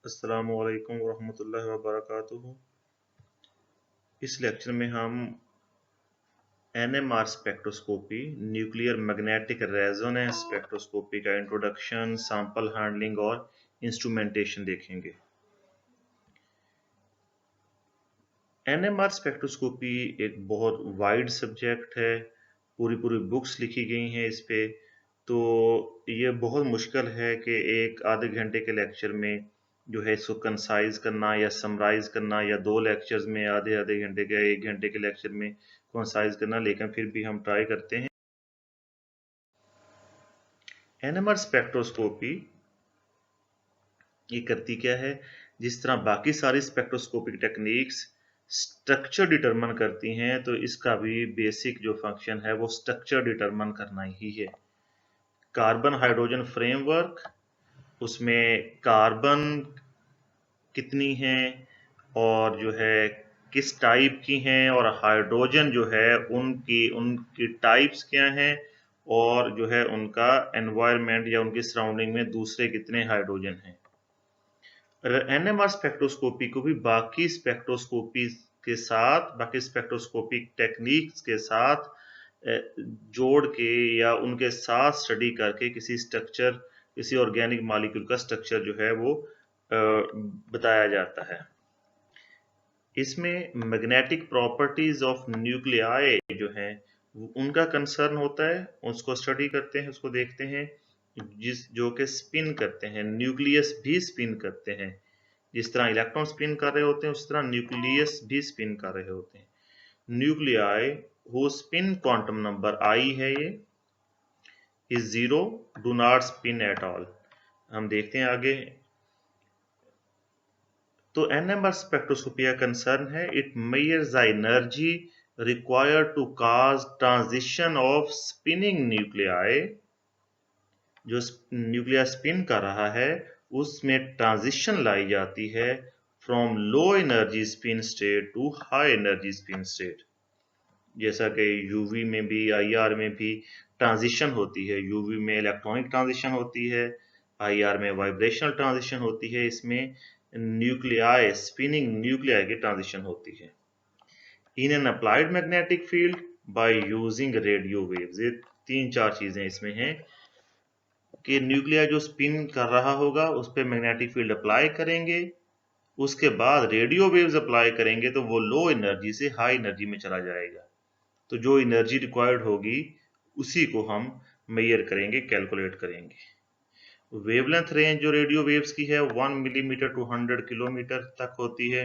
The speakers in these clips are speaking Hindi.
अस्सलामु अलैकुम वरहमतुल्लाहि वबरकातुहू। इस लेक्चर में हम NMR spectroscopy, nuclear magnetic resonance spectroscopy का इंट्रोडक्शन, सैंपल हैंडलिंग और इंस्ट्रूमेंटेशन देखेंगे। एनएमआर स्पेक्ट्रोस्कोपी एक बहुत वाइड सब्जेक्ट है, पूरी बुक्स लिखी गई हैं इस पे। तो ये बहुत मुश्किल है कि एक आधे घंटे के लेक्चर में जो है इसको कंसाइज करना या समराइज करना, या दो लेक्चर्स में आधे आधे घंटे के, एक घंटे के लेक्चर में कंसाइज करना, लेकिन फिर भी हम ट्राई करते हैं। एनएमआर स्पेक्ट्रोस्कोपी ये करती क्या है? जिस तरह बाकी सारी स्पेक्ट्रोस्कोपिक टेक्निक्स स्ट्रक्चर डिटरमन करती हैं, तो इसका भी बेसिक जो फंक्शन है वो स्ट्रक्चर डिटरमन करना ही है। कार्बन हाइड्रोजन फ्रेमवर्क, उसमें कार्बन कितनी हैं और जो है किस टाइप की हैं, और हाइड्रोजन जो है उनकी टाइप्स क्या हैं, और जो है उनका एनवायरनमेंट या उनकी सराउंडिंग में दूसरे कितने हाइड्रोजन हैं। एनएमआर स्पेक्ट्रोस्कोपी को भी बाकी स्पेक्ट्रोस्कोपी के साथ, बाकी स्पेक्ट्रोस्कोपिक टेक्निक्स के साथ जोड़ के या उनके साथ स्टडी करके किसी स्ट्रक्चर, किसी ऑर्गेनिक मॉलिक्यूल का स्ट्रक्चर जो है वो बताया जाता है। इसमें मैग्नेटिक प्रॉपर्टीज ऑफ न्यूक्लियाई जो हैं उनका कंसर्न होता है, उसको स्टडी करते हैं, उसको देखते हैं। जो कि स्पिन करते हैं, न्यूक्लियस भी स्पिन करते हैं। जिस तरह इलेक्ट्रॉन स्पिन कर रहे होते हैं उस तरह न्यूक्लियस भी स्पिन कर रहे होते हैं। न्यूक्लियाई हो स्पिन क्वांटम नंबर आई है, ये is 0, do not spin at all. हम देखते हैं आगे। तो एनएमआर स्पेक्ट्रोस्कोपी का कंसर्न है, it measures the energy required to cause transition of spinning nuclei. जो न्यूक्लियर स्पिन कर रहा है उसमें ट्रांजिशन लाई जाती है from low energy spin state to high energy spin state. जैसा कि यूवी में भी, आईआर में भी ट्रांजिशन होती है। यूवी में इलेक्ट्रॉनिक ट्रांजिशन होती है, आईआर में वाइब्रेशनल ट्रांजिशन होती है, इसमें न्यूक्लियाई, स्पिनिंग न्यूक्लियाई की ट्रांजिशन होती है। In an applied magnetic field by using radio waves. ये तीन चार चीजें इसमें हैं कि न्यूक्लियर जो स्पिन कर रहा होगा उस पर मैग्नेटिक फील्ड अप्लाई करेंगे, उसके बाद रेडियो वेव्स अप्लाई करेंगे तो वो लो एनर्जी से हाई एनर्जी में चला जाएगा। तो जो एनर्जी रिक्वायर्ड होगी उसी को हम मेजर करेंगे, कैलकुलेट करेंगे। वेवलेंथ रेंज जो रेडियो वेव्स की है 1 मिलीमीटर टू 100 किलोमीटर तक होती है,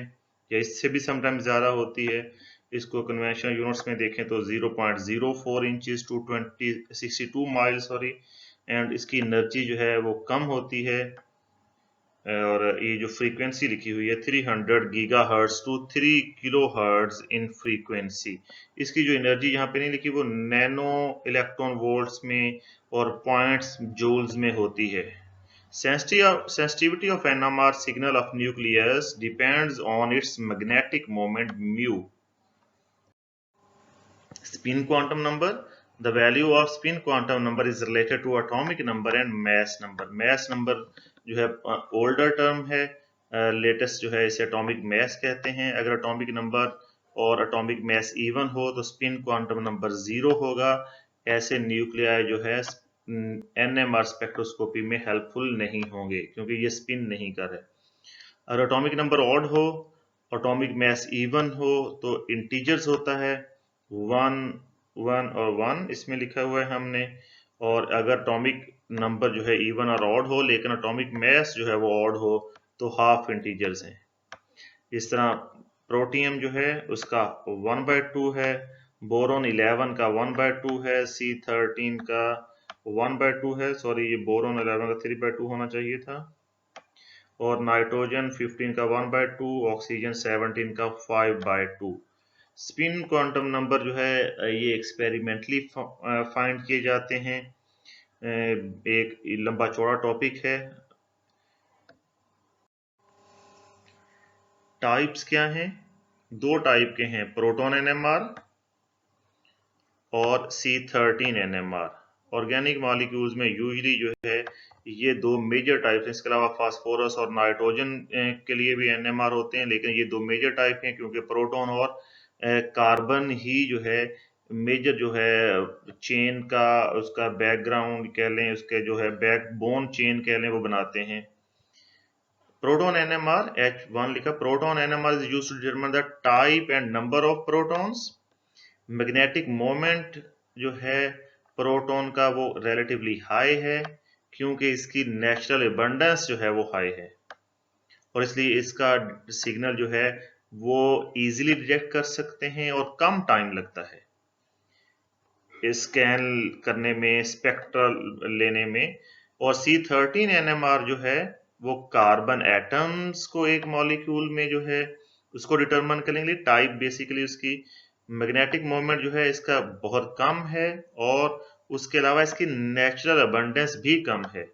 या इससे भी समटाइम ज़्यादा होती है। इसको कन्वेंशनल यूनिट्स में देखें तो 0.04 inches to 62 mile, sorry. And इसकी एनर्जी जो है वो कम होती है, और ये जो फ्रीक्वेंसी लिखी हुई है 300 gigahertz to 3 kilohertz in frequency. इसकी जो एनर्जी यहाँ पे नहीं लिखी वो नैनो इलेक्ट्रॉन वोल्ट्स में और पॉइंट्स जूल्स में होती है। Sensitivity of NMR signal of nucleus depends on its magnetic moment mu. Spin quantum number. The value of spin quantum number is related to atomic number and mass number. Mass number जो है older term है, latest जो है इसे atomic mass कहते हैं। अगर atomic number और atomic mass even हो तो spin quantum number 0 होगा। ऐसे न्यूक्लियाई जो है NMR स्पेक्ट्रोस्कोपी में हेल्पफुल नहीं होंगे क्योंकि ये स्पिन नहीं कर रहे। अगर एटॉमिक नंबर ऑड हो, एटॉमिक मैस इवन हो तो इंटीजर्स होता है 1 1 और 1 इसमें लिखा हुआ है हमने। और अगर एटॉमिक नंबर जो है इवन और ऑड हो लेकिन एटॉमिक मैस जो है वो ऑड हो तो हाफ इंटीजर्स हैं। इस तरह प्रोटियम जो है उसका 1/2 है, बोरोन 11 का 1/2 है, C13 का 1/2 है, सॉरी ये बोरोन 11 का 3/2 होना चाहिए था, और नाइट्रोजन 15 का 1/2, ऑक्सीजन 17 का 5/2। स्पिन क्वांटम नंबर जो है ये एक्सपेरिमेंटली फाइंड किए जाते हैं। एक लंबा चौड़ा टॉपिक है। टाइप्स क्या हैं? दो टाइप के हैं, प्रोटॉन एनएमआर और C13 एनएमआर। ऑर्गेनिक मॉलिक्यूल्स में यूजली जो है ये दो मेजर टाइप्स हैं। इसके अलावा फास्फोरस और नाइट्रोजन के लिए भी NMR होते हैं, लेकिन ये दो मेजर टाइप हैं क्योंकि प्रोटॉन और कार्बन ही जो है मेजर जो है चेन का उसका बैकग्राउंड कह लें, उसके जो है बैकबोन चेन कह लें, वो बनाते हैं। प्रोटॉन NMR H1 लिखा। Proton NMR is used to determine the type and number of protons. Magnetic moment जो है प्रोटॉन का वो रिलेटिवली हाई है क्योंकि इसकी नेचुरल अबंडेंस जो है वो हाई है, और इसलिए इसका सिग्नल जो है वो इजीली डिटेक्ट कर सकते हैं और कम टाइम लगता है स्कैन करने में, स्पेक्ट्रल लेने में। और C13 NMR जो है वो कार्बन एटम्स को एक मॉलिक्यूल में जो है उसको डिटरमाइन करेंगे। टाइप बेसिकली उसकी मैग्नेटिक मोमेंट जो है इसका बहुत कम है, और उसके अलावा इसकी नेचुरल अबंडेंस भी कम है।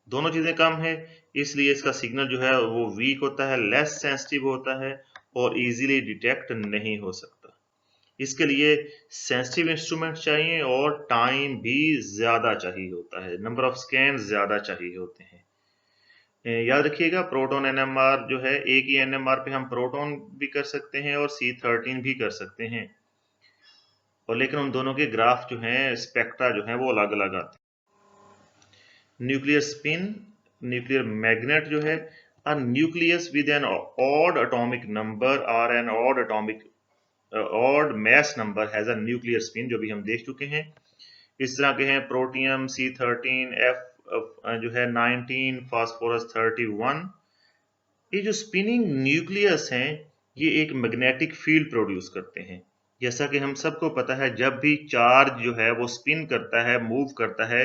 दोनों चीजें कम है, इसलिए इसका सिग्नल जो है वो वीक होता है, लेस सेंसिटिव होता है और इजीली डिटेक्ट नहीं हो सकता। इसके लिए सेंसिटिव इंस्ट्रूमेंट चाहिए और टाइम भी ज्यादा चाहिए होता है, नंबर ऑफ स्कैन ज्यादा चाहिए होते हैं। याद रखिएगा प्रोटॉन NMR जो है एक ही NMR पे हम प्रोटॉन भी कर सकते हैं और C13 भी कर सकते हैं, और लेकिन उन दोनों के ग्राफ जो हैं, स्पेक्ट्रा जो हैं वो अलग अलग आते हैं। न्यूक्लियर स्पिन, न्यूक्लियर मैग्नेट जो है a nucleus with an odd atomic number और an odd atomic odd mass number has a nuclear spin, जो भी हम देख चुके हैं। इस तरह के हैं प्रोटियम C13, F जो है 19, फास्फोरस 31। ये जो स्पिनिंग न्यूक्लियस हैं ये एक मैग्नेटिक फील्ड प्रोड्यूस करते हैं। जैसा कि हम सबको पता है जब भी चार्ज जो है वो स्पिन करता है, मूव करता है,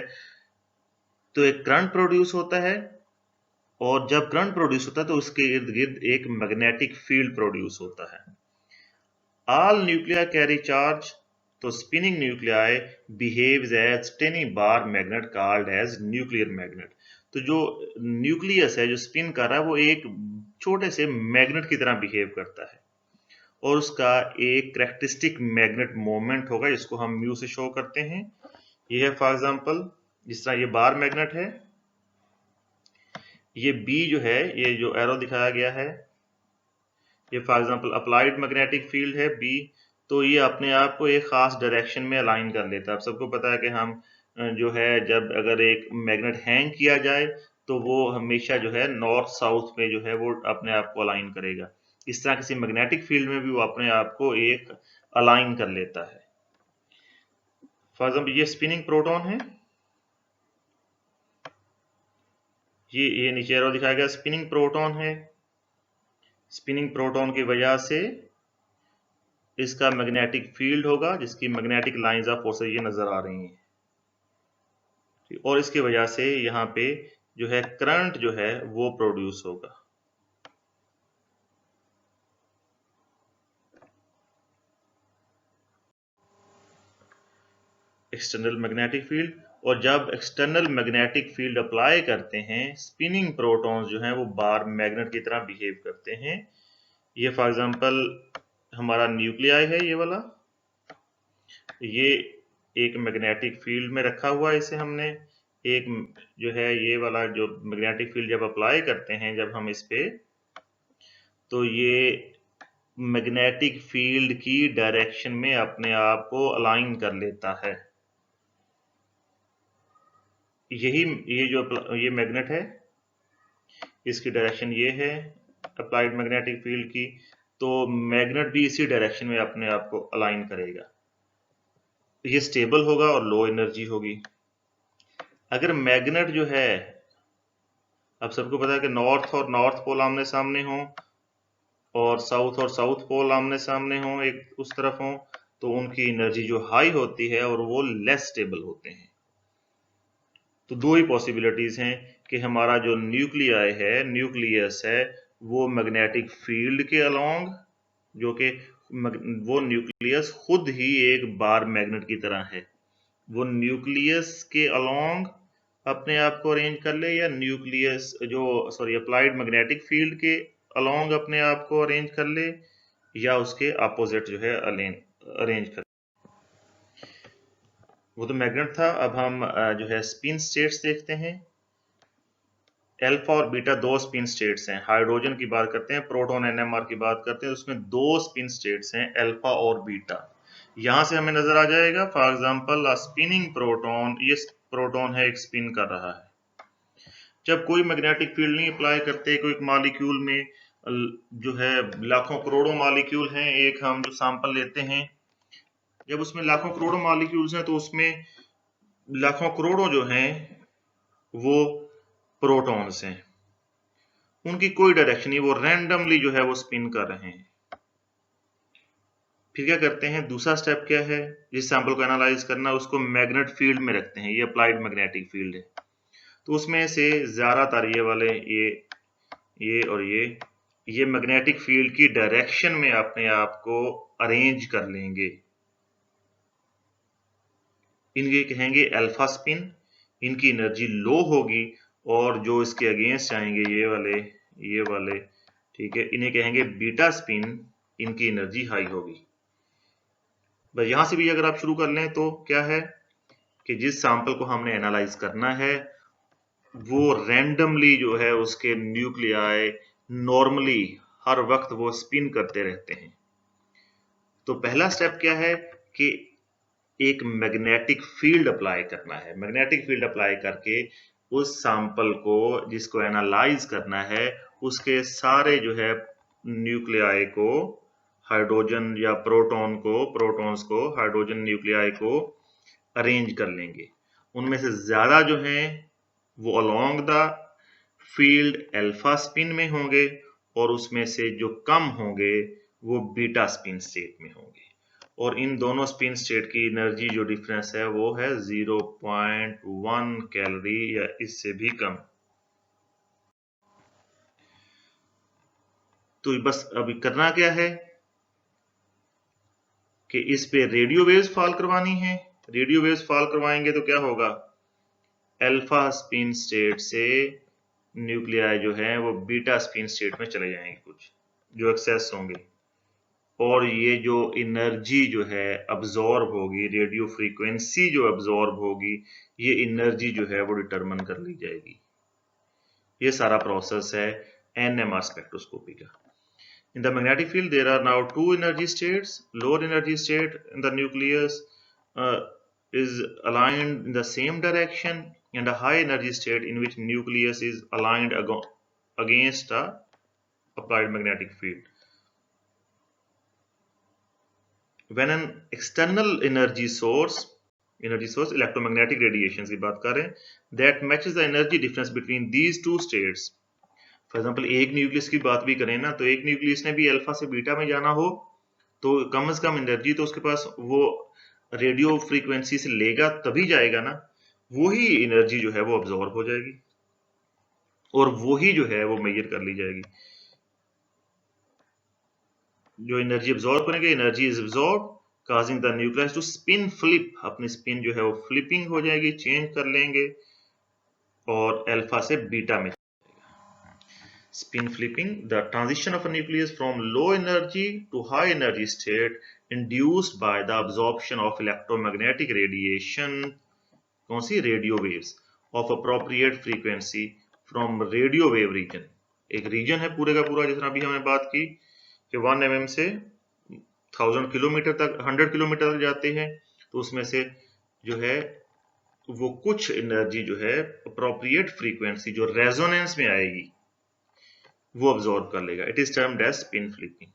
तो एक करंट प्रोड्यूस होता है, और जब करंट प्रोड्यूस होता है तो उसके इर्द गिर्द एक मैग्नेटिक फील्ड प्रोड्यूस होता है। All nuclei carry charge, तो spinning nuclei behaves as tiny bar magnet called as nuclear magnet। तो जो न्यूक्लियस है जो स्पिन कर रहा है वो एक छोटे से मैग्नेट की तरह बिहेव करता है, और उसका एक करेक्टरिस्टिक मैग्नेट मोमेंट होगा जिसको हम म्यू से शो करते हैं। ये है फॉर एग्जांपल, जिस तरह ये बार मैग्नेट है, ये बी जो है, ये जो एरो दिखाया गया है, ये for example applied magnetic field है बी, तो ये अपने आप को एक खास डायरेक्शन में अलाइन कर लेता है। आप सबको पता है कि हम जो है जब अगर एक मैग्नेट हैंग किया जाए तो वो हमेशा जो है नॉर्थ साउथ में जो है वो अपने आप को अलाइन करेगा। इस तरह किसी मैग्नेटिक फील्ड में भी वो अपने आप को एक अलाइन कर लेता है। फॉर एग्जाम्पल ये स्पिनिंग प्रोटॉन है, ये नीचे एरो दिखाया गया स्पिनिंग प्रोटॉन है। स्पिनिंग प्रोटॉन की वजह से इसका मैग्नेटिक फील्ड होगा जिसकी मैग्नेटिक लाइंस ऑफ फोर्स ये नजर आ रही हैं, और इसकी वजह से यहाँ पे जो है करंट जो है वो प्रोड्यूस होगा। एक्सटर्नल मैग्नेटिक फील्ड, और जब एक्सटर्नल मैग्नेटिक फील्ड अप्लाई करते हैं स्पिनिंग प्रोटॉन्स जो हैं वो बार मैग्नेट की तरह बिहेव करते हैं। ये फॉर एग्जांपल हमारा न्यूक्लियाई है, ये वाला, ये एक मैग्नेटिक फील्ड में रखा हुआ है इसे हमने। एक जो है ये वाला जो मैग्नेटिक फील्ड जब अप्लाई करते हैं जब हम इस पे, तो ये मैग्नेटिक फील्ड की डायरेक्शन में अपने आप को अलाइन कर लेता है। यही ये जो ये मैग्नेट है इसकी डायरेक्शन ये है अप्लाइड मैग्नेटिक फील्ड की, तो मैग्नेट भी इसी डायरेक्शन में अपने आप को अलाइन करेगा। ये स्टेबल होगा और लो एनर्जी होगी। अगर मैग्नेट जो है, अब सबको पता है कि नॉर्थ और नॉर्थ पोल आमने सामने हो और साउथ पोल आमने सामने हो, एक उस तरफ हो, तो उनकी एनर्जी जो हाई होती है और वो लेस स्टेबल होते हैं। तो दो ही पॉसिबिलिटीज हैं कि हमारा जो न्यूक्लियाई है, न्यूक्लियस है, वो मैग्नेटिक फील्ड के अलोंग, जो कि वो न्यूक्लियस खुद ही एक बार मैग्नेट की तरह है, वो न्यूक्लियस के अलोंग अपने आप को अरेंज कर ले, या न्यूक्लियस जो अप्लाइड मैग्नेटिक फील्ड के अलोंग अपने आप को अरेंज कर ले, या उसके अपोजिट जो है अरेंज कर। वो तो मैग्नेट था। अब हम जो है स्पिन स्टेट्स देखते हैं। अल्फा और बीटा दो स्पिन स्टेट्स हैं। हाइड्रोजन की बात करते हैं, प्रोटॉन एनएमआर की बात करते हैं, उसमें दो स्पिन स्टेट्स हैं, अल्फा और बीटा। यहां से हमें नजर आ जाएगा फॉर एग्जांपल स्पिनिंग प्रोटॉन, ये प्रोटॉन है, एक स्पिन कर रहा है। जब कोई मैग्नेटिक फील्ड नहीं अप्लाई करते, कोई मॉलिक्यूल में जो है लाखों करोड़ों मॉलिक्यूल हैं, एक हम जो सैंपल लेते हैं, जब उसमें लाखों करोड़ों मॉलिक्यूल्स हैं तो उसमें लाखों करोड़ों जो हैं वो प्रोटॉन्स हैं। उनकी कोई डायरेक्शन नहीं, वो रैंडमली जो है वो स्पिन कर रहे हैं। फिर क्या करते हैं, दूसरा स्टेप क्या है, जिस सैंपल को एनालाइज करना उसको मैग्नेट फील्ड में रखते हैं। ये अप्लाइड मैग्नेटिक फील्ड है, तो उसमें से ज्यादातर ये वाले, ये और ये मैग्नेटिक फील्ड की डायरेक्शन में अपने आप को अरेंज कर लेंगे। इनके कहेंगे अल्फा स्पिन, इनकी एनर्जी लो होगी, और जो इसके अगेंस्ट आएंगे ये वाले, ठीक है, इन्हें कहेंगे बीटा स्पिन, इनकी एनर्जी हाई होगी। बस यहां से भी अगर आप शुरू कर लें तो क्या है कि जिस सैंपल को हमने एनालाइज करना है वो रैंडमली जो है उसके न्यूक्लियाई नॉर्मली हर वक्त वो स्पिन करते रहते हैं। तो पहला स्टेप क्या है कि एक मैग्नेटिक फील्ड अप्लाई करना है। मैग्नेटिक फील्ड अप्लाई करके उस सैंपल को जिसको एनालाइज करना है उसके सारे जो है न्यूक्लियाई को, हाइड्रोजन या प्रोटॉन्स को हाइड्रोजन न्यूक्लियाई को अरेंज कर लेंगे। उनमें से ज्यादा जो हैं वो along the field alpha spin में होंगे, और उसमें से जो कम होंगे वो बीटा स्पिन स्टेट में होंगे। और इन दोनों स्पिन स्टेट की एनर्जी जो डिफरेंस है वो है 0.1 कैलोरी या इससे भी कम। तो बस अभी करना क्या है कि इस पे रेडियो वेव्स फॉल करवानी है। रेडियो वेव्स फॉल करवाएंगे तो क्या होगा, अल्फा स्पिन स्टेट से न्यूक्लियाई जो है वो बीटा स्पिन स्टेट में चले जाएंगे, कुछ जो एक्सेस होंगे, और ये जो एनर्जी जो है अब्जॉर्ब होगी, रेडियो फ्रीक्वेंसी जो अब्जॉर्ब होगी, ये एनर्जी जो है वो डिटरमिन कर ली जाएगी। ये सारा प्रोसेस है एनएमआर स्पेक्ट्रोस्कोपी का। In the magnetic field, there are now two energy states. Lower energy state in the nucleus is aligned in the same direction, and a high energy state in which nucleus is aligned against a applied magnetic field. When an external energy source electromagnetic radiations की बात कर रहे हैं, that matches the energy difference between these two states. For example एक न्यूक्लियस की बात भी करें ना, तो एक न्यूक्लियस ने भी अल्फा से बीटा में जाना हो तो कम से कम एनर्जी तो उसके पास वो रेडियो फ्रीक्वेंसी से लेगा तभी जाएगा ना, वही एनर्जी जो है वो अब्जॉर्ब हो जाएगी और वही जो है वो मेजर कर ली जाएगी। जो एनर्जी अब्जॉर्ब करेंगे, energy is absorb causing the nucleus to spin flip, अपनी स्पिन जो है वो फ्लिपिंग हो जाएगी, चेंज कर लेंगे और अल्फा से बीटा में। Spin flipping, the transition of a nucleus from low energy to high energy state induced by the absorption of electromagnetic radiation, कौन सी, radio waves of appropriate frequency from radio wave region। एक रीजन है पूरे का पूरा, जितना अभी हमने बात की कि 1 mm से 1000 किलोमीटर तक, 100 किलोमीटर तक जाते हैं, तो उसमें से जो है वो कुछ एनर्जी जो है अप्रोप्रिएट फ्रीक्वेंसी जो रेजोनेंस में आएगी वो अब्सॉर्ब कर लेगा। It is termed as spin flipping.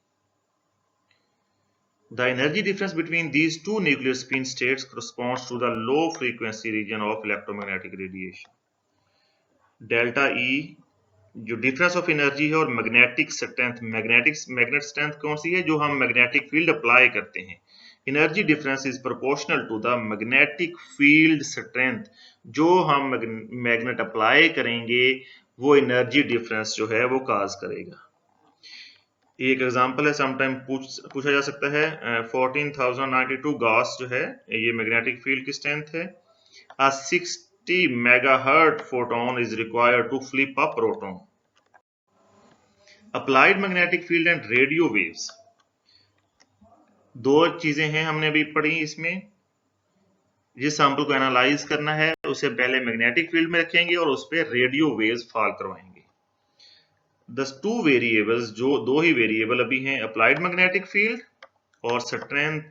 The energy difference between these two nuclear spin states corresponds to the low frequency region of electromagnetic radiation. Delta E जो डिफरेंस ऑफ एनर्जी है और मैग्नेटिक स्ट्रेंथ, मैग्नेट स्ट्रेंथ कौन सी है, जो हम मैग्नेटिक फील्ड अप्लाई करते हैं। Energy difference is proportional to the magnetic field strength. जो हम मैग्नेट अप्लाई करेंगे वो एनर्जी डिफरेंस जो है वो काज करेगा। एक एग्जांपल है, समटाइम पूछा जा सकता है, 14,092 गॉस जो है ये मैग्नेटिक फील्ड की स्ट्रेंथ है। A 60 megahertz photon is required to flip a proton. Applied magnetic field and radio waves, दो चीजें हैं हमने अभी पढ़ी इसमें। जिस सैंपल को एनालाइज करना है उसे पहले मैग्नेटिक फील्ड में रखेंगे और उस पर रेडियो वेव्स फॉल करवाएंगे। टू वेरिएबल्स, जो दो ही वेरिएबल अभी हैं, अप्लाइड मैग्नेटिक फील्ड और स्ट्रेंथ,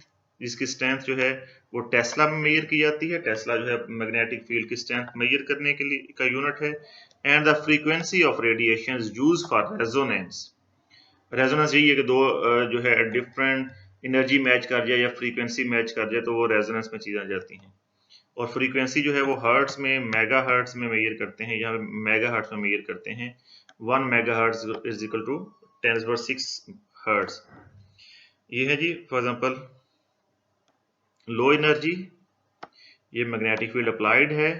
जिसकी स्ट्रेंथ जो है वो टेस्ला में मेजर की जाती है। टेस्ला जो है मैग्नेटिक फील्ड की स्ट्रेंथ मेजर करने के लिए का यूनिट है। And the frequency of radiation use for resonance. Resonance यही है कि दो जो है डिफरेंट एनर्जी मैच कर जाए या फ्रीक्वेंसी मैच कर जाए तो वो रेजोनेंस में चीज़ें आ जाती हैं। और फ्रीक्वेंसी जो है वो हर्ट्स में, मेगा हर्ट्स में मेजर करते हैं, या मेगा हर्ट्स में मेजर करते हैं। 1 mega hertz is equal to 10⁻6 hertz. ये है जी फॉर एग्जांपल लो एनर्जी, ये मैग्नेटिक फील्ड अप्लाइड है,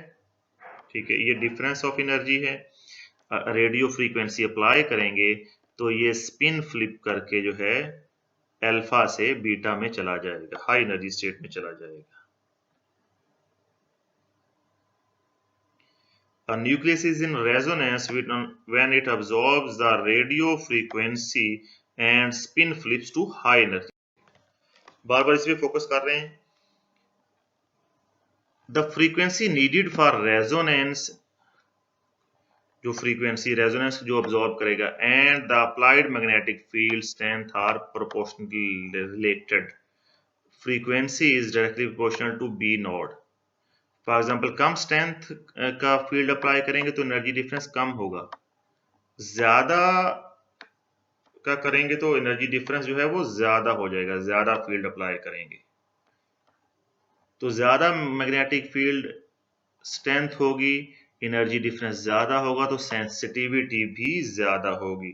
ठीक है, ये डिफरेंस ऑफ एनर्जी है। रेडियो फ्रीक्वेंसी अप्लाई करेंगे तो ये स्पिन फ्लिप करके जो है अल्फा से बीटा में चला जाएगा, हाई एनर्जी स्टेट में चला जाएगा। A nucleus is in resonance when it absorbs the radio frequency and spin flips to high energy. बार बार इस पे फोकस कर रहे हैं। The frequency needed for resonance, जो फ्रीक्वेंसी रेजोनेंस जो अब्सॉर्ब करेगा, and the applied magnetic field strength are proportionally related. Frequency is directly proportional to B naught. For example कम स्ट्रेंथ का फील्ड अप्लाई करेंगे तो एनर्जी डिफरेंस कम होगा, ज्यादा का करेंगे तो एनर्जी डिफरेंस जो है वो ज्यादा हो जाएगा, ज्यादा फील्ड अप्लाई करेंगे तो ज्यादा मैग्नेटिक फील्ड स्ट्रेंथ होगी, एनर्जी डिफरेंस ज्यादा होगा तो सेंसिटिविटी भी ज्यादा होगी।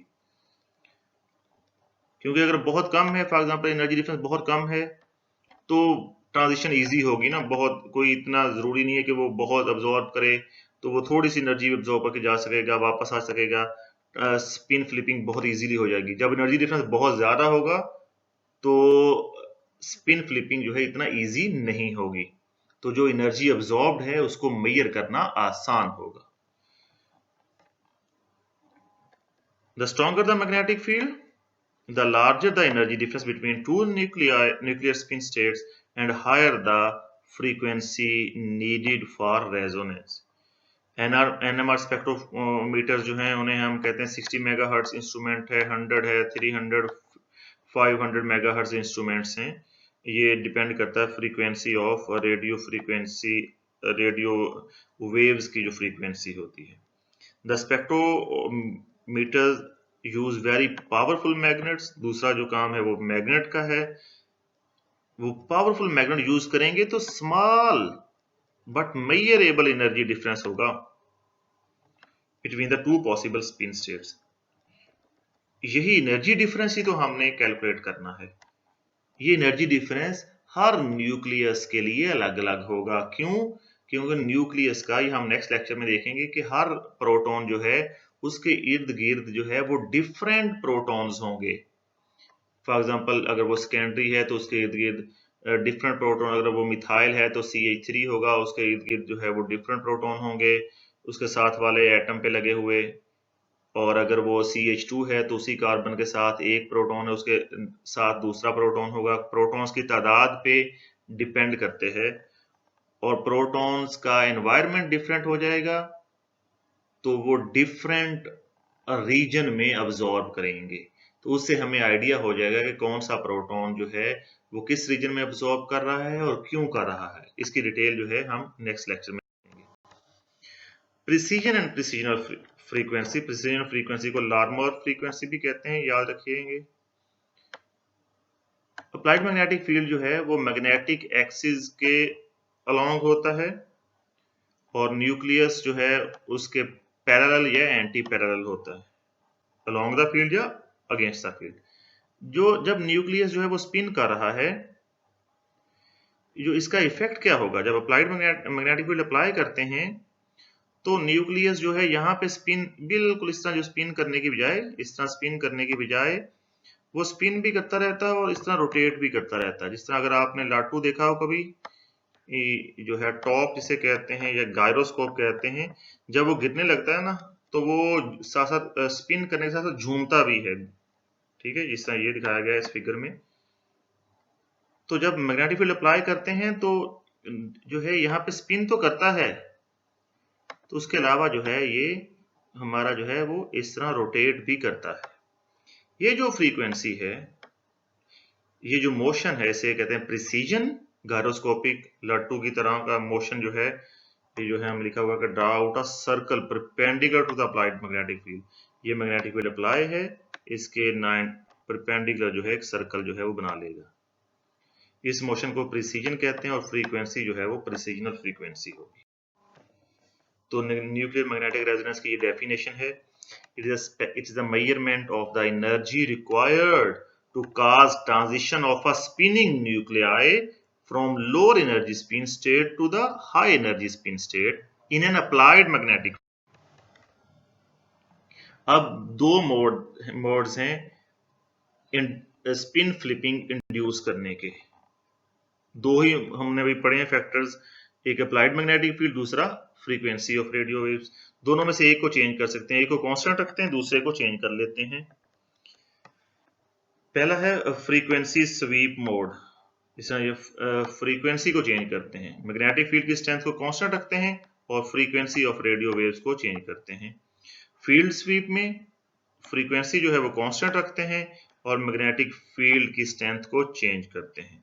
क्योंकि अगर बहुत कम है, फॉर एग्जांपल एनर्जी डिफरेंस बहुत कम है, तो ट्रांजिशन इजी होगी ना, बहुत कोई इतना जरूरी नहीं है कि वो बहुत अब्सॉर्ब करे, तो वो थोड़ी सी एनर्जी अब्सॉर्ब करके जा सकेगा, वापस आ सकेगा, स्पिन फ्लिपिंग बहुत इजीली हो जाएगी। जब एनर्जी डिफरेंस बहुत ज्यादा होगा तो स्पिन फ्लिपिंग जो है इतना इजी नहीं होगी, तो जो एनर्जी अब्सॉर्ब्ड है उसको मेजर करना आसान होगा। The stronger the magnetic field, the larger the energy difference between two nuclear spin states and higher the frequency needed for resonance. NMR spectrometer जो हैं उन्हें हम कहते हैं 60 मेगाहर्ट्ज इंस्ट्रूमेंट है, 100 है, 300, 500 मेगाहर्ट्ज इंस्ट्रूमेंट्स हैं। ये डिपेंड करता है frequency of radio frequency, radio waves की जो फ्रीक्वेंसी होती है। The spectrometer use very powerful magnets. दूसरा जो काम है वो मैग्नेट का है, वो पावरफुल मैग्नेट यूज करेंगे तो small but measurable energy difference होगा between the two possible spin states. यही एनर्जी डिफरेंस ही तो हमने कैलकुलेट करना है। ये एनर्जी डिफरेंस हर न्यूक्लियस के लिए अलग अलग होगा। क्यों? क्योंकि न्यूक्लियस का, ये हम नेक्स्ट लेक्चर में देखेंगे कि हर प्रोटॉन जो है उसके इर्द गिर्द जो है वो डिफरेंट प्रोटॉन्स होंगे। फॉर एग्जांपल अगर वो सेकेंडरी है तो उसके इर्द गिर्द डिफरेंट प्रोटॉन, अगर वो मिथाइल है तो CH3 होगा, उसके इर्द गिर्द जो है वो डिफरेंट प्रोटॉन होंगे उसके साथ वाले एटम पे लगे हुए। और अगर वो CH2 है तो उसी कार्बन के साथ एक प्रोटॉन है, उसके साथ दूसरा प्रोटॉन होगा। प्रोटॉन्स की तादाद पे डिपेंड करते हैं, और प्रोटॉन्स का एनवायरनमेंट डिफरेंट हो जाएगा तो वो डिफरेंट रीजन में अब्सॉर्ब करेंगे, तो उससे हमें आइडिया हो जाएगा कि कौन सा प्रोटॉन जो है वो किस रीजन में अब्सॉर्ब कर रहा है और क्यों कर रहा है। इसकी डिटेल जो है हम नेक्स्ट लेक्चर में देखेंगे। Precession and precessional frequency, precession frequency को लार्मोर फ्रीक्वेंसी भी कहते हैं, याद रखिएंगे। अप्लाइड मैग्नेटिक फील्ड जो है वो मैग्नेटिक एक्सिस के अलोंग होता है, और न्यूक्लियस जो है उसके पैरेलल या एंटी पैरेलल होता है, अलोंग द फील्ड या अगेंस्ट द फील्ड। जो जब न्यूक्लियस जो है वो स्पिन कर रहा है, जो इसका इफेक्ट क्या होगा, जब अप्लाइड मैग्नेटिक फील्ड अप्लाई करते हैं तो न्यूक्लियस जो है यहाँ पे स्पिन बिल्कुल इस तरह, जो स्पिन करने की बजाय, इस तरह स्पिन करने की बजाय वो स्पिन भी करता रहता है और इस तरह रोटेट भी करता रहता है। जिस तरह अगर आपने लाटू देखा हो कभी, जो है टॉप जिसे कहते हैं या गायरोस्कोप कहते हैं, जब वो गिरने लगता है ना तो वो साथ साथ स्पिन करने के साथ साथ झूमता भी है, ठीक है, जिस तरह ये दिखाया गया है इस फिगर में। तो जब मैग्नेटिक फील्ड अप्लाई करते हैं तो जो है यहाँ पे स्पिन तो करता है, तो उसके अलावा जो है ये हमारा जो है वो इस तरह रोटेट भी करता है। ये जो फ्रीक्वेंसी है, ये जो मोशन है, इसे कहते हैं प्रिसीजन गायरोस्कोपिक लट्टू की तरह का मोशन जो है, ये जो है हम लिखा हुआ है draw out a circle perpendicular to the applied magnetic field. ये मैग्नेटिक फील्ड अप्लाई है, इसके 9 परपेंडिकुलर जो है एक सर्कल जो है वो बना लेगा। इस मोशन को प्रिसीजन कहते हैं और फ्रीक्वेंसी जो है वो प्रिसीजनल फ्रीक्वेंसी होगी। तो न्यूक्लियर मैग्नेटिक रेजोनेंस की ये डेफिनेशन है, it is the measurement of the energy required to cause transition of a spinning nuclei from lower energy spin state to the high energy spin state in an applied magnetic. अब दो मोड्स हैं स्पिन फ्लिपिंग इंड्यूस करने के, दो ही हमने भी पढ़े हैं फैक्टर्स, एक अप्लाइड मैग्नेटिक फील्ड, दूसरा फ्रीक्वेंसी ऑफ रेडियो वेव्स। दोनों में से एक को चेंज कर सकते हैं, एक को कांस्टेंट रखते हैं, दूसरे को चेंज कर लेते हैं। पहला है फ्रीक्वेंसी स्वीप मोड, इसमें ये फ्रीक्वेंसी को चेंज करते हैं, मैग्नेटिक फील्ड की स्ट्रेंथ को कांस्टेंट रखते हैं और फ्रीक्वेंसी ऑफ रेडियो वेव्स को चेंज करते हैं। फील्ड स्वीप में फ्रीक्वेंसी जो है वो कांस्टेंट रखते हैं और मैग्नेटिक फील्ड की स्ट्रेंथ को चेंज करते हैं।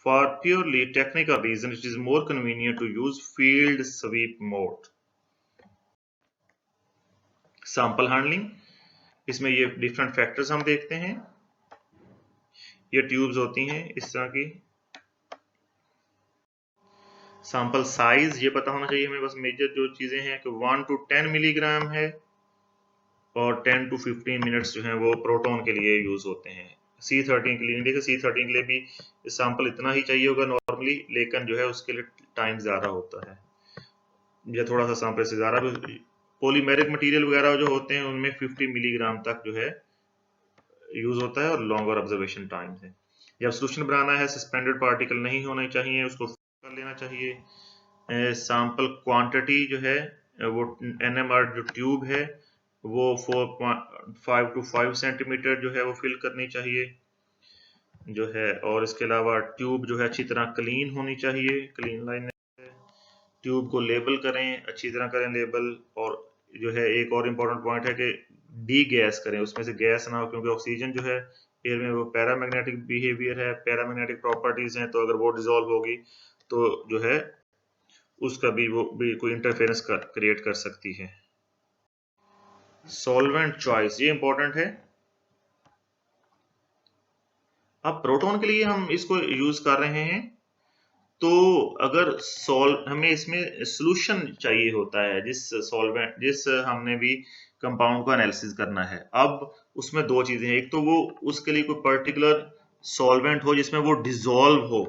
For purely technical reason, it is more convenient to use field sweep mode. Sample handling, इसमें ये डिफरेंट फैक्टर्स हम देखते हैं। ये ट्यूब्स होती हैं इस तरह की। सैंपल साइज ये पता होना चाहिए हमें, बस मेजर जो चीजें हैं कि 1 to 10 मिलीग्राम है और 10 to 15 मिनट्स जो हैं वो प्रोटॉन के लिए यूज होते हैं। C13 के लिए नहीं, देखिए C13 के लिए भी सैंपल इतना ही चाहिए होगा नॉर्मली, लेकिन जो है उसके लिए टाइम ज्यादा होता है, या थोड़ा सा सैंपल से ज्यादा भी। पॉलीमेरिक मटेरियल वगैरह जो होते हैं उनमें 50 मिलीग्राम तक जो है यूज होता है और लॉन्गर ऑब्जर्वेशन टाइम है। जब सोल्यूशन बनाना है, सस्पेंडेड पार्टिकल नहीं होने चाहिए, उसको कर लेना चाहिए। सैंपल क्वांटिटी जो है वो NMR जो ट्यूब है वो 4.5 to 5 सेंटीमीटर जो है वो फिल करनी चाहिए जो है, और इसके अलावा ट्यूब जो है अच्छी तरह क्लीन होनी चाहिए, क्लीन लाइन। ट्यूब को लेबल करें, अच्छी तरह करें लेबल, और जो है एक और इम्पोर्टेंट पॉइंट है कि डी गैस करें, उसमें से गैस ना हो, क्योंकि ऑक्सीजन जो है एयर में वो पैरामैग्नेटिक बिहेवियर है, पैरामैग्नेटिक प्रॉपर्टीज हैं, तो अगर वो डिसॉल्व होगी तो जो है उसका भी वो भी कोई इंटरफेरेंस क्रिएट कर सकती है। सॉल्वेंट चॉइस ये इंपॉर्टेंट है। अब प्रोटॉन के लिए हम इसको यूज कर रहे हैं, तो अगर हमें इसमें सॉल्यूशन चाहिए होता है, जिस हमने भी कंपाउंड का एनालिसिस करना है। अब उसमें दो चीजें हैं, एक तो वो उसके लिए कोई पर्टिकुलर सॉल्वेंट हो जिसमें वो डिसॉल्व हो,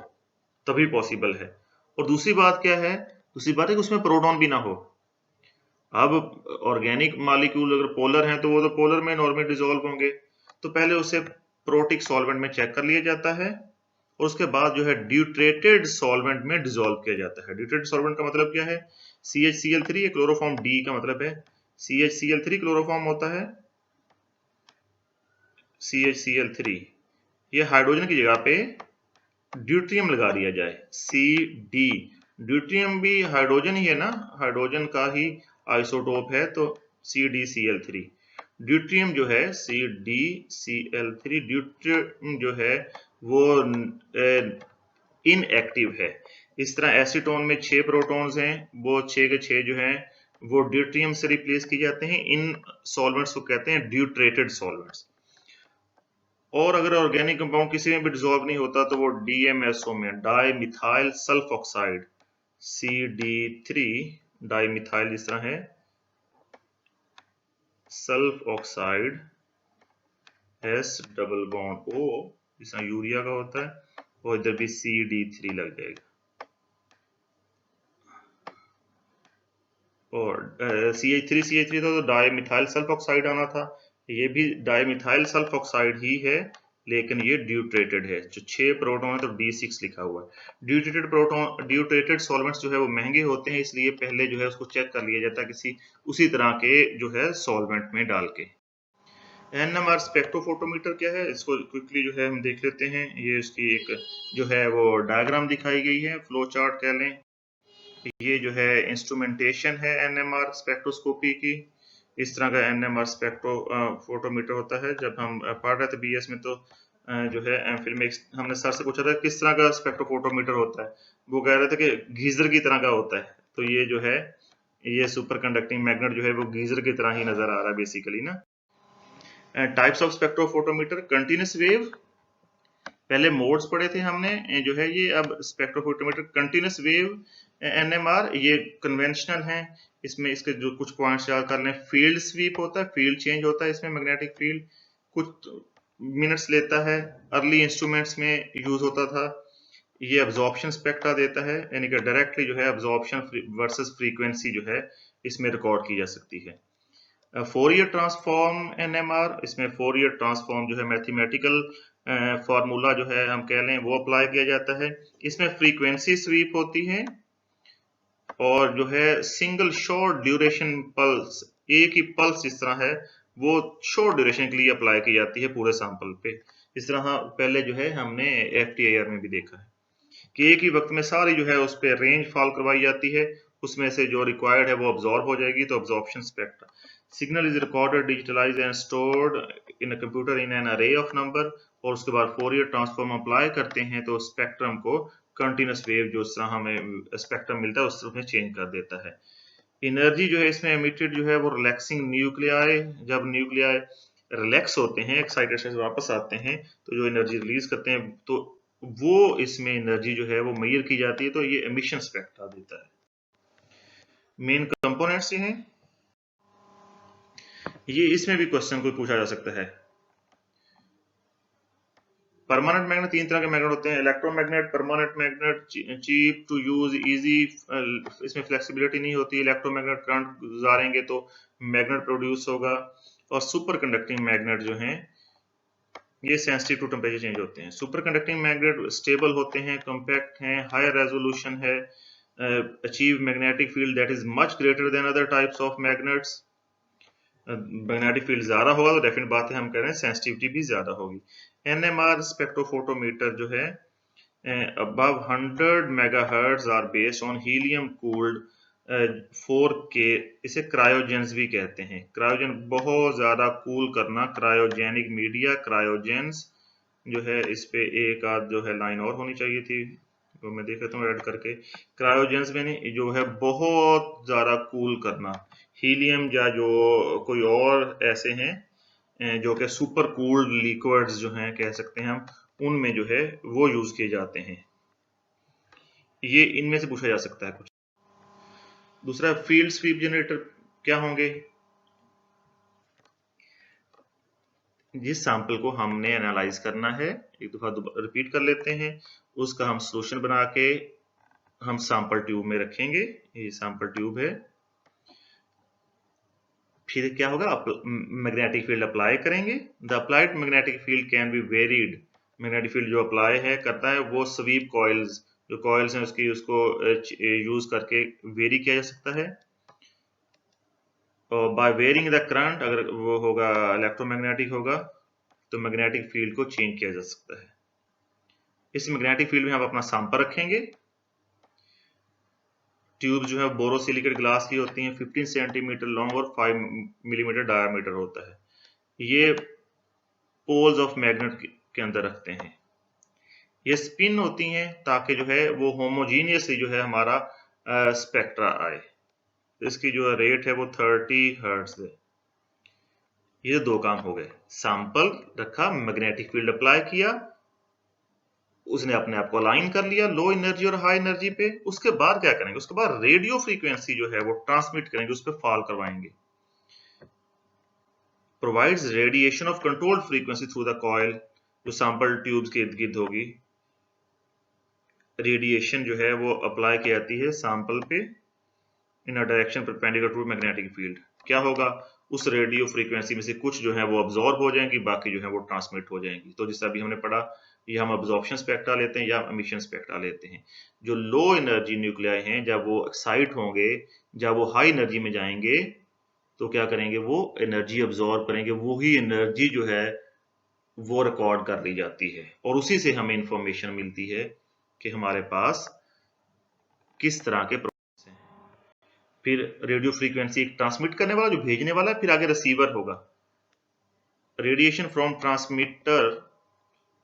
तभी पॉसिबल है, और दूसरी बात क्या है, दूसरी बात है कि उसमें प्रोटॉन भी ना हो। अब ऑर्गेनिक मॉलिक्यूल अगर पोलर हैं तो वो तो पोलर में नॉर्मली डिसॉल्व होंगे, तो पहले उसे प्रोटिक सॉल्वेंट में चेक कर लिया जाता है और उसके बाद जो है ड्यूट्रेटेड सॉल्वेंट में डिसॉल्व किया जाता है। ड्यूट्रेटेड सॉल्वेंट का मतलब क्या है, CHCl3, क्लोरोफॉर्म D का मतलब है CHCl3 क्लोरोफॉर्म होता है CHCl3, ये हाइड्रोजन की जगह पे ड्यूट्रियम लगा दिया जाए CD, ड्यूट्रियम भी हाइड्रोजन ही है ना, हाइड्रोजन का ही आइसोटोप है, तो CdCl3। ड्यूट्रियम जो है CdCl3, ड्यूट्रियम जो है वो इनएक्टिव है। इस तरह एसीटोन में 6 प्रोटॉन्स हैं, वो 6 के 6 जो हैं वो ड्यूट्रियम से रिप्लेस किए जाते हैं। इन सॉल्वेंट्स को कहते हैं ड्यूट्रेटेड सॉल्वेंट्स। और अगर ऑर्गेनिक कंपाउंड किसी में भी डिसॉल्व नहीं होता तो वो DMSO में di methyl sulph oxide CD3 di methyl जिस तरह है sulph oxide S double bond O जिस तरह यूरिया का होता है, और इधर भी CD3 लग जाएगा, और CH3 था तो डाई मिथाइल सल्फ ऑक्साइड आना था, ये भी डाई मिथाइल सल्फ ऑक्साइड ही है, लेकिन ये ड्यूट्रेटेड है। जो 6 प्रोटॉन है तो D6 लिखा हुआ है। ड्यूट्रेटेड सॉल्वेंट्स जो है वो महंगे होते हैं, इसलिए पहले जो है उसको चेक कर लिया जाता है किसी उसी तरह के जो है सॉल्वेंट में डाल के। NMR स्पेक्ट्रोफोटोमीटर क्या है, इसको क्विकली जो है हम देख लेते हैं। ये इसकी एक जो है वो डायग्राम दिखाई गई है, फ्लो चार्ट कह लें। ये जो है इंस्ट्रूमेंटेशन है NMR स्पेक्ट्रोस्कोपी की। इस तरह का NMR स्पेक्ट्रोफोटोमीटर होता है। जब हम पढ़ रहे थे BS में तो जो है एमफिल में हमने सर से पूछा था किस तरह का स्पेक्ट्रोफोटोमीटर होता है। वो कह रहे थे कि गीजर की तरह का होता है। तो ये जो है ये सुपर कंडक्टिंग मैग्नेट जो है वो गीजर की तरह ही नजर आ रहा है बेसिकली ना। Types of spectrophotometer, continuous wave, पहले मोड्स पढ़े थे हमने जो है ये। अब स्पेक्ट्रोफोटोमीटर कंटिन्यूस वेव NMR ये कन्वेंशनल है। इसमें इसके जो कुछ पॉइंट्स याद कर लें, फील्ड स्वीप होता है, फील्ड चेंज होता है इसमें, मैग्नेटिक फील्ड कुछ मिनट्स लेता है। अर्ली इंस्ट्रूमेंट्स में यूज होता था। ये अब्जॉर्प्शन स्पेक्ट्रा देता है, यानी कि डायरेक्टली जो है अब्जॉर्प्शन वर्सेस फ्रीक्वेंसी जो है इसमें रिकॉर्ड की जा सकती है। फोरियर ट्रांसफॉर्म NMR, इसमें फोरियर ट्रांसफॉर्म जो है मैथमेटिकल फार्मूला जो है हम कह लें वो अप्लाई किया जाता है। इसमें फ्रीक्वेंसी स्वीप होती है और जो है सिंगल शॉर्ट ड्यूरेशन पल्स, एक ही पल्स जिस तरह है वो शॉर्ट ड्यूरेशन के लिए अप्लाई की जाती है पूरे सैंपल पे। इस तरह पहले जो है हमने FTIR में भी देखा है कि एक ही वक्त में सारी जो है उस पर रेंज फॉल करवाई जाती है, उसमें से जो रिक्वायर्ड है वो अब्जॉर्ब हो जाएगी। तो absorption spectra, signal is recorded, digitalised and stored in a computer in an अरे ऑफ नंबर, और उसके बाद फोरियर ट्रांसफॉर्म अप्लाई करते हैं तो स्पेक्ट्रम को कंटिन्यूस वेव जो इस तरह हमें स्पेक्ट्रम मिलता है उस तरह में चेंज कर देता है। एनर्जी जो है इसमें एमिटेड जो है वो रिलैक्सिंग न्यूक्लियाई, जब न्यूक्लियाई रिलैक्स होते हैं, एक्साइटेड से वापस आते हैं तो जो एनर्जी रिलीज करते हैं तो वो इसमें एनर्जी जो है वो मेजर की जाती है। तो ये एमिशन स्पेक्ट्रा देता है। मेन कंपोनेंट्स ये हैं। ये इसमें भी क्वेश्चन कोई पूछा जा सकता है। परमानेंट मैग्नेट, तीन तरह के मैग्नेट होते हैं, electromagnet, permanent magnet, cheap to use, easy, इसमें फ्लेक्सिबिलिटी नहीं होती, इलेक्ट्रोमैग्नेट करंट गुजारेंगे तो मैग्नेट प्रोड्यूस होगा, और सुपर कंडक्टिंग मैग्नेट जो हैं ये सेंसिटिव टू टेम्परेचर चेंज होते हैं। सुपर कंडक्टिंग मैग्नेट स्टेबल होते हैं, कॉम्पैक्ट हैं, हायर रेजोल्यूशन है, achieve magnetic field that is much greater than other types of magnets. Magnetic field ज्यादा होगा तो डेफिनेट बात है हम कह रहे हैं सेंसिटिविटी भी ज्यादा होगी। NMR स्पेक्ट्रोफोटोमीटर जो है above 100 megahertz are based on helium cooled 4K, इसे क्रायोजेंस भी कहते हैं। क्रायोजन बहुत ज्यादा कूल करना, क्रायोजेनिक मीडिया, क्रायोजेंस जो है इस पे एक आध जो है लाइन और होनी चाहिए थी, तो मैं देख लेता हूँ ऐड करके। क्रायोजेंस में जो है बहुत ज्यादा कूल करना, हीलियम या जो कोई और ऐसे हैं जो कि सुपर कूल्ड लिक्विड्स जो हैं कह सकते हैं हम, उनमें जो है वो यूज किए जाते हैं। ये इनमें से पूछा जा सकता है कुछ। दूसरा फील्ड स्वीप जनरेटर क्या होंगे। जिस सैंपल को हमने एनालाइज करना है, एक दफा रिपीट कर लेते हैं, उसका हम सोल्यूशन बना के हम सैंपल ट्यूब में रखेंगे। ये सैंपल ट्यूब है। फिर क्या होगा, मैग्नेटिक फील्ड अप्लाई करेंगे। The applied magnetic field can be varied, magnetic field जो अप्लाई है करता है वो स्वीप कॉइल्स, जो कॉइल्स हैं उसकी उसको यूज करके वेरी किया जा सकता है। और बाय वेरिंग द करंट, अगर वो होगा इलेक्ट्रोमैग्नेटिक होगा तो मैग्नेटिक फील्ड को चेंज किया जा सकता है। इस मैग्नेटिक फील्ड में हम अपना सैंपल रखेंगे। ट्यूब जो है बोरोसिलिकेट ग्लास की होती हैं, 15 सेंटीमीटर लॉन्ग और 5 मिलीमीटर डायमीटर होता है। ये पोल्स ऑफ मैग्नेट के अंदर रखते हैं। ये स्पिन होती हैं ताकि जो है वो होमोजीनियसली जो है हमारा स्पेक्ट्रा आए। इसकी जो रेट है वो 30 हर्ट्ज है। ये दो काम हो गए, सैंपल रखा, मैग्नेटिक फील्ड अप्लाई किया, उसने अपने आप को अलाइन कर लिया लो एनर्जी और हाई एनर्जी पे। उसके बाद क्या करेंगे, उसके बाद रेडियो फ्रीक्वेंसी जो है वो ट्रांसमिट करेंगे, उस पर फॉल करवाएंगे। Provides radiation of controlled frequency through the coil, जो सैंपल ट्यूब्स के इर्द गिर्द होगी, रेडिएशन जो है वो अप्लाई की जाती है सैंपल पे in a direction perpendicular to magnetic field. क्या होगा, उस रेडियो फ्रीक्वेंसी में से कुछ जो है वो अब्जॉर्ब हो जाएंगी, बाकी जो है वो ट्रांसमिट हो जाएंगी। तो जैसा अभी हमने पढ़ा, ये हम अब्जॉर्प्शन स्पेक्ट्रा लेते हैं या एमिशन स्पेक्ट्रा लेते हैं। जो लो एनर्जी न्यूक्लियाई हैं जब वो एक्साइट होंगे, जब वो हाई एनर्जी में जाएंगे तो क्या करेंगे, वो एनर्जी अब्जॉर्ब करेंगे, वही एनर्जी जो है वो रिकॉर्ड कर ली जाती है और उसी से हमें इंफॉर्मेशन मिलती है कि हमारे पास किस तरह के प्रोसेस हैं। फिर रेडियो फ्रीक्वेंसी एक ट्रांसमिट करने वाला जो भेजने वाला है, फिर आगे रिसीवर होगा। Radiation from transmitter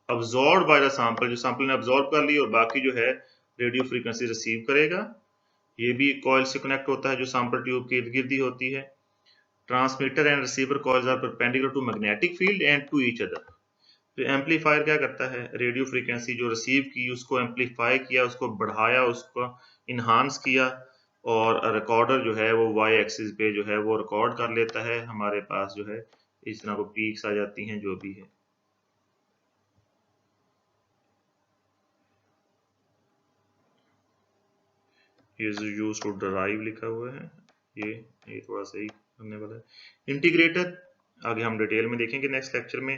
absorb by the sample, जो सैंपल ने अब्जॉर्ब कर ली और बाकी जो है रेडियो फ्रीक्वेंसी रिसीव करेगा। ये भी कॉइल से कनेक्ट होता है जो सैंपल ट्यूब के इर्द गिर्द ही होती है। Transmitter and receiver coils are perpendicular to magnetic field and to each other. तो एम्पलीफायर क्या करता है, रेडियो फ्रीक्वेंसी जो रिसीव की उसको एम्पलीफाई किया, उसको बढ़ाया, उसको इन्हांस किया और रिकॉर्डर जो है वो वाई एक्सिस पे जो है वो रिकॉर्ड कर लेता है। हमारे पास जो है इस तरह को पीक्स आ जाती हैं जो भी है। इज यूज टू ड्राइव लिखा हुआ है, ये थोड़ा सही करने वाला है। इंटीग्रेटर आगे हम डिटेल में देखेंगे नेक्स्ट लेक्चर में।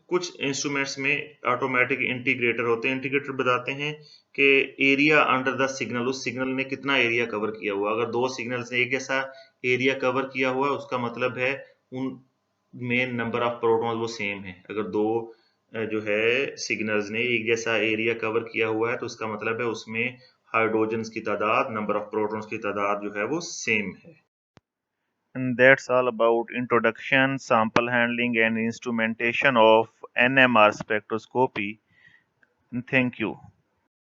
कुछ इंस्ट्रूमेंट्स में ऑटोमेटिक इंटीग्रेटर होते हैं। इंटीग्रेटर बताते हैं कि एरिया अंडर द सिग्नल, उस सिग्नल ने कितना एरिया कवर किया हुआ। अगर दो सिग्नल्स ने एक जैसा एरिया कवर किया हुआ है उसका मतलब है उन में नंबर ऑफ प्रोटॉन्स वो सेम है। अगर दो जो है सिग्नल्स ने एक जैसा एरिया कवर किया हुआ है तो उसका मतलब है उसमें हाइड्रोजन्स की तादाद, नंबर ऑफ प्रोटॉन्स की तादाद जो है वो सेम है। And that's all about introduction, sample handling and instrumentation of NMR spectroscopy. Thank you.